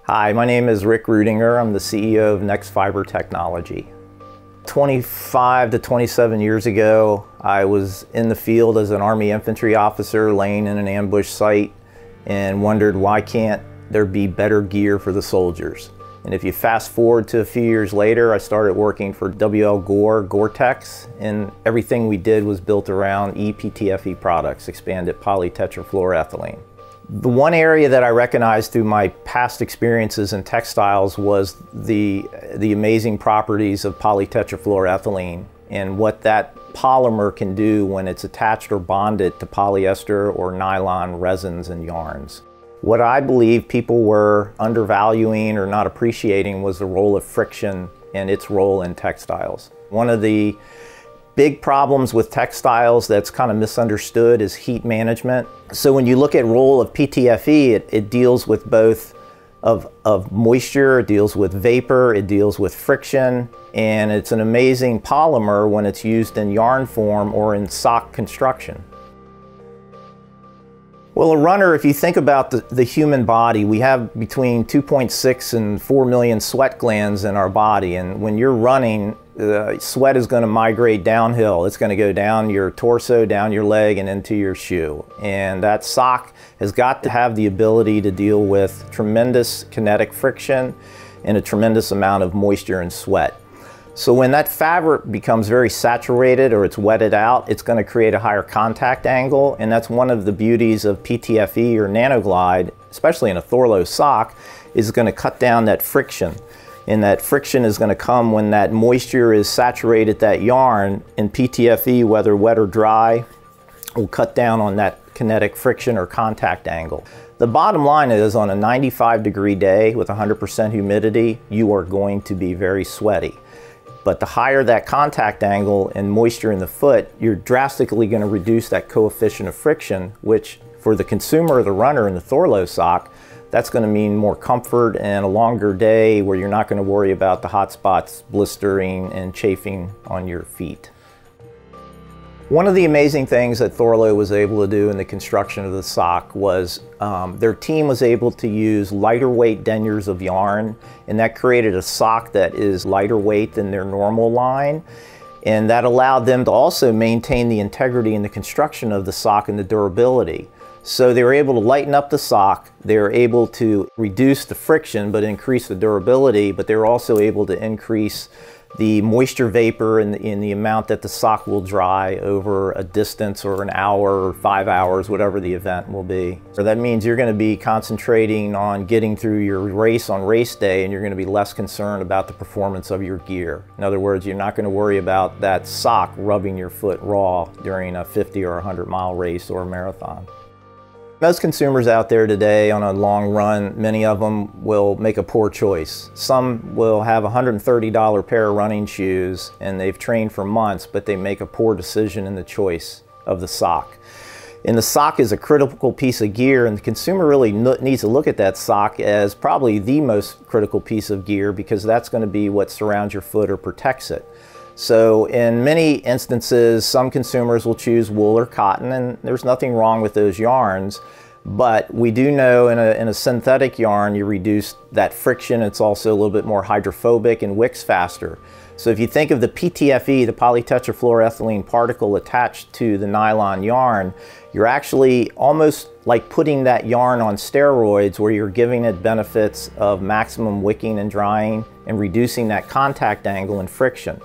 Hi, my name is Rick Rudinger. I'm the CEO of Next Fiber Technology. 25 to 27 years ago, I was in the field as an Army infantry officer laying in an ambush site and wondered why can't there be better gear for the soldiers. And if you fast forward to a few years later, I started working for WL Gore-Tex, and everything we did was built around PTFE products, expanded polytetrafluoroethylene. The one area that I recognized through my past experiences in textiles was the amazing properties of polytetrafluoroethylene and what that polymer can do when it's attached or bonded to polyester or nylon resins and yarns. What I believe people were undervaluing or not appreciating was the role of friction and its role in textiles. One of the big problems with textiles that's kind of misunderstood is heat management. So when you look at role of PTFE, it deals with both of moisture, it deals with vapor, it deals with friction, and it's an amazing polymer when it's used in yarn form or in sock construction. Well, a runner, if you think about the human body, we have between 2.6 and 4 million sweat glands in our body, and when you're running, sweat is going to migrate downhill. It's going to go down your torso, down your leg, and into your shoe. And that sock has got to have the ability to deal with tremendous kinetic friction and a tremendous amount of moisture and sweat. So when that fabric becomes very saturated or it's wetted out, it's going to create a higher contact angle, and that's one of the beauties of PTFE or Nano Glide, especially in a Thorlos sock, is going to cut down that friction. And that friction is going to come when that moisture is saturated that yarn, and PTFE, whether wet or dry, will cut down on that kinetic friction or contact angle. The bottom line is, on a 95-degree day with 100% humidity, you are going to be very sweaty. But the higher that contact angle and moisture in the foot, you're drastically going to reduce that coefficient of friction, which for the consumer or the runner in the Thorlos sock, that's going to mean more comfort and a longer day where you're not going to worry about the hot spots blistering and chafing on your feet. One of the amazing things that Thorlos was able to do in the construction of the sock was their team was able to use lighter weight deniers of yarn, and that created a sock that is lighter weight than their normal line. And that allowed them to also maintain the integrity in the construction of the sock and the durability. So they were able to lighten up the sock, they were able to reduce the friction but increase the durability, but they were also able to increase the moisture vapor in the amount that the sock will dry over a distance or an hour or 5 hours, whatever the event will be. So that means you're going to be concentrating on getting through your race on race day, and you're going to be less concerned about the performance of your gear. In other words, you're not going to worry about that sock rubbing your foot raw during a 50 or 100-mile race or a marathon. Most consumers out there today on a long run, many of them will make a poor choice. Some will have a $130 pair of running shoes and they've trained for months, but they make a poor decision in the choice of the sock. And the sock is a critical piece of gear, and the consumer really needs to look at that sock as probably the most critical piece of gear, because that's going to be what surrounds your foot or protects it. So in many instances, some consumers will choose wool or cotton, and there's nothing wrong with those yarns. But we do know in a synthetic yarn, you reduce that friction. It's also a little bit more hydrophobic and wicks faster. So if you think of the PTFE, the polytetrafluoroethylene particle attached to the nylon yarn, you're actually almost like putting that yarn on steroids, where you're giving it benefits of maximum wicking and drying and reducing that contact angle and friction.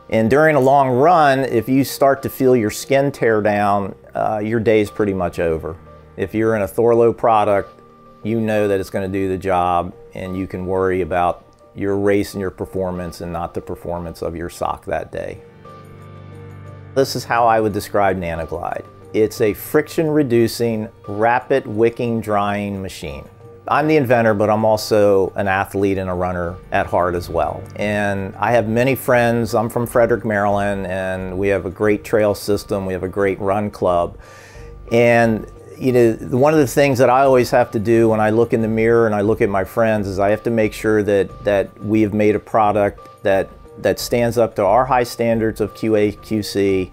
And during a long run, if you start to feel your skin tear down, your day's pretty much over. If you're in a Thorlos product, you know that it's going to do the job, and you can worry about your race and your performance and not the performance of your sock that day. This is how I would describe Nano Glide. It's a friction-reducing, rapid wicking drying machine. I'm the inventor, but I'm also an athlete and a runner at heart as well. And I have many friends. I'm from Frederick, Maryland, and we have a great trail system. We have a great run club. And you know, one of the things that I always have to do when I look in the mirror and I look at my friends is I have to make sure that we have made a product that stands up to our high standards of QA, QC,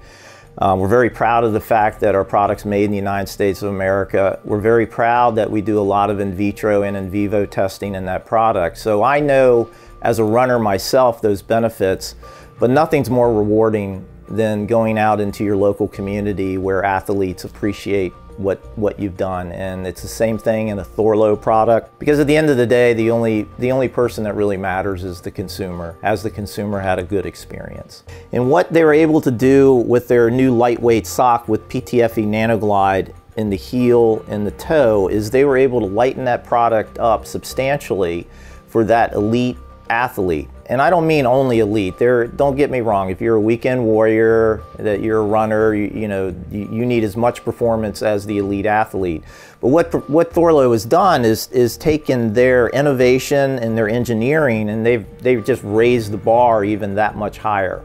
We're very proud of the fact that our product's made in the United States of America. We're very proud that we do a lot of in vitro and in vivo testing in that product. So I know as a runner myself those benefits, but nothing's more rewarding than going out into your local community where athletes appreciate what you've done. And it's the same thing in a Thorlos product, because at the end of the day, the only person that really matters is the consumer. Has the consumer had a good experience? And what they were able to do with their new lightweight sock with PTFE Nano Glide in the heel and the toe is they were able to lighten that product up substantially for that elite athlete. And I don't mean only elite. Don't get me wrong, if you're a weekend warrior, that you're a runner, you need as much performance as the elite athlete. But what Thorlos has done is taken their innovation and their engineering, and they've just raised the bar even that much higher.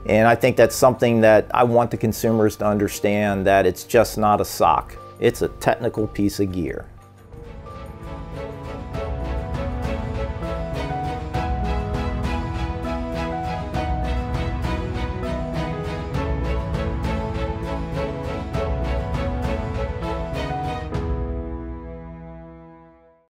And I think that's something that I want the consumers to understand, that it's just not a sock. It's a technical piece of gear.